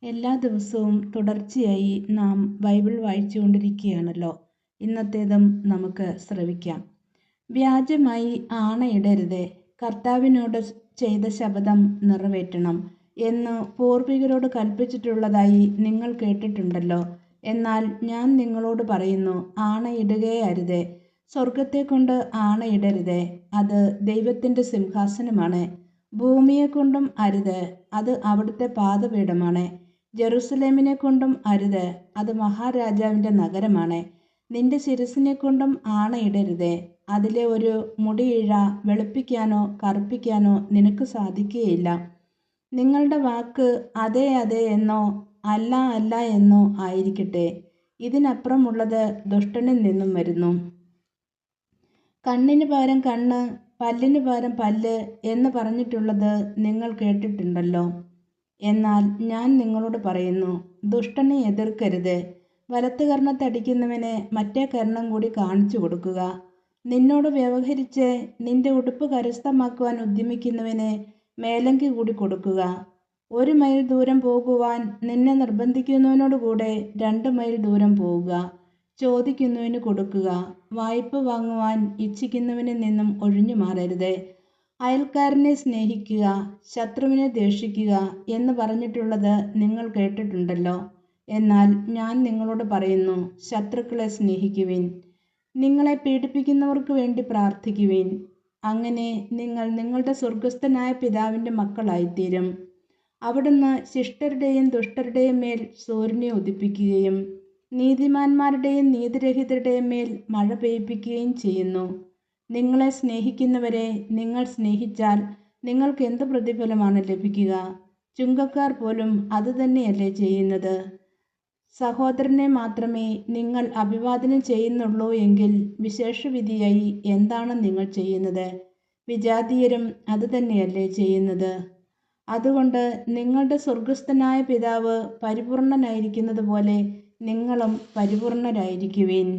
എല്ലാ ദിവസവും തുടർച്ചയായി നാം ബൈബിൾ വായിച്ചുകൊണ്ടിരിക്കുകയാണല്ലോ. ഇന്നത്തേതും നമുക്ക് ശ്രവിക്കാം. വ്യാജമായി ആണയിടരുത്, കർത്താവിനോട് ചെയ്ത ശപഥം നിറവേറ്റണം എന്ന് പൂർവികരോട് കൽപ്പിച്ചിട്ടുള്ളതായി നിങ്ങൾ കേട്ടിട്ടുണ്ടല്ലോ. എന്നാൽ ഞാൻ നിങ്ങളോട് പറയുന്നു, ആണയിടുകയേ അരുത്. സ്വർഗത്തെക്കൊണ്ട് ആണയിടരുത്, അത് ദൈവത്തിൻ്റെ സിംഹാസനമാണ്. ഭൂമിയെക്കൊണ്ടും അരുത്, അത് അവിടുത്തെ പാദപീഠമാണ്. ജെറുസലേമിനെ കൊണ്ടും അരുത്, അത് മഹാരാജാവിൻ്റെ നഗരമാണ്. നിന്റെ ശിരസിനെ കൊണ്ടും ആണയിടരുത്, അതിലെ ഒരു മുടിയിഴ വെളുപ്പിക്കാനോ കറുപ്പിക്കാനോ നിനക്ക് സാധിക്കുകയില്ല. നിങ്ങളുടെ വാക്ക് അതെ അതെ എന്നോ അല്ല അല്ല എന്നോ ആയിരിക്കട്ടെ. ഇതിനപ്പുറമുള്ളത് ദുഷ്ടനിൽ നിന്നും വരുന്നു. കണ്ണിന് പകരം കണ്ണ്, പല്ലിന് പകരം പല്ല് എന്ന് പറഞ്ഞിട്ടുള്ളത് നിങ്ങൾ കേട്ടിട്ടുണ്ടല്ലോ. എന്നാൽ ഞാൻ നിങ്ങളോട് പറയുന്നു, ദുഷ്ടനെ എതിർക്കരുത്. വലത്ത് കർണത്തടിക്കുന്നവന് മറ്റേ കർണം കൂടി കാണിച്ചു കൊടുക്കുക. നിന്നോട് വ്യവഹരിച്ച് നിന്റെ ഉടുപ്പ് കരസ്ഥമാക്കുവാൻ ഉദ്യമിക്കുന്നവന് മേലങ്കി കൂടി കൊടുക്കുക. 1 മൈൽ ദൂരം പോകുവാൻ നിന്നെ നിർബന്ധിക്കുന്നവനോട് കൂടെ 2 മൈൽ ദൂരം പോവുക. ചോദിക്കുന്നവന് കൊടുക്കുക. വായ്പ വാങ്ങുവാൻ ഇച്ഛിക്കുന്നവനിൽ നിന്നും ഒഴിഞ്ഞു മാറരുത്. അയൽക്കാരനെ സ്നേഹിക്കുക, ശത്രുവിനെ ദ്വേഷിക്കുക എന്ന് പറഞ്ഞിട്ടുള്ളത് നിങ്ങൾ കേട്ടിട്ടുണ്ടല്ലോ. എന്നാൽ ഞാൻ നിങ്ങളോട് പറയുന്നു, ശത്രുക്കളെ സ്നേഹിക്കുവിൻ, നിങ്ങളെ പീഡിപ്പിക്കുന്നവർക്ക് വേണ്ടി പ്രാർത്ഥിക്കുവിൻ. അങ്ങനെ നിങ്ങൾ നിങ്ങളുടെ സ്വർഗസ്ഥനായ പിതാവിൻ്റെ മക്കളായിത്തീരും. അവിടുന്ന് ശിഷ്ടരുടെയും ദുഷ്ടരുടെയും മേൽ സൂര്യനെ ഉദിപ്പിക്കുകയും നീതിമാന്മാരുടെയും നീതിരഹിതരുടെയും മേൽ മഴ പെയ്യിപ്പിക്കുകയും ചെയ്യുന്നു. നിങ്ങളെ സ്നേഹിക്കുന്നവരെ നിങ്ങൾ സ്നേഹിച്ചാൽ നിങ്ങൾക്ക് എന്ത് പ്രതിഫലമാണ് ലഭിക്കുക? ചുങ്കക്കാർ പോലും അതുതന്നെയല്ലേ ചെയ്യുന്നത്? സഹോദരനെ മാത്രമേ നിങ്ങൾ അഭിവാദനം ചെയ്യുന്നുള്ളൂ എങ്കിൽ വിശേഷവിധിയായി എന്താണ് നിങ്ങൾ ചെയ്യുന്നത്? വിജാതീയരും അതുതന്നെയല്ലേ ചെയ്യുന്നത്? അതുകൊണ്ട് നിങ്ങളുടെ സ്വർഗസ്ഥനായ പിതാവ് പരിപൂർണനായിരിക്കുന്നത് പോലെ നിങ്ങളും പരിപൂർണരായിരിക്കുവിൻ.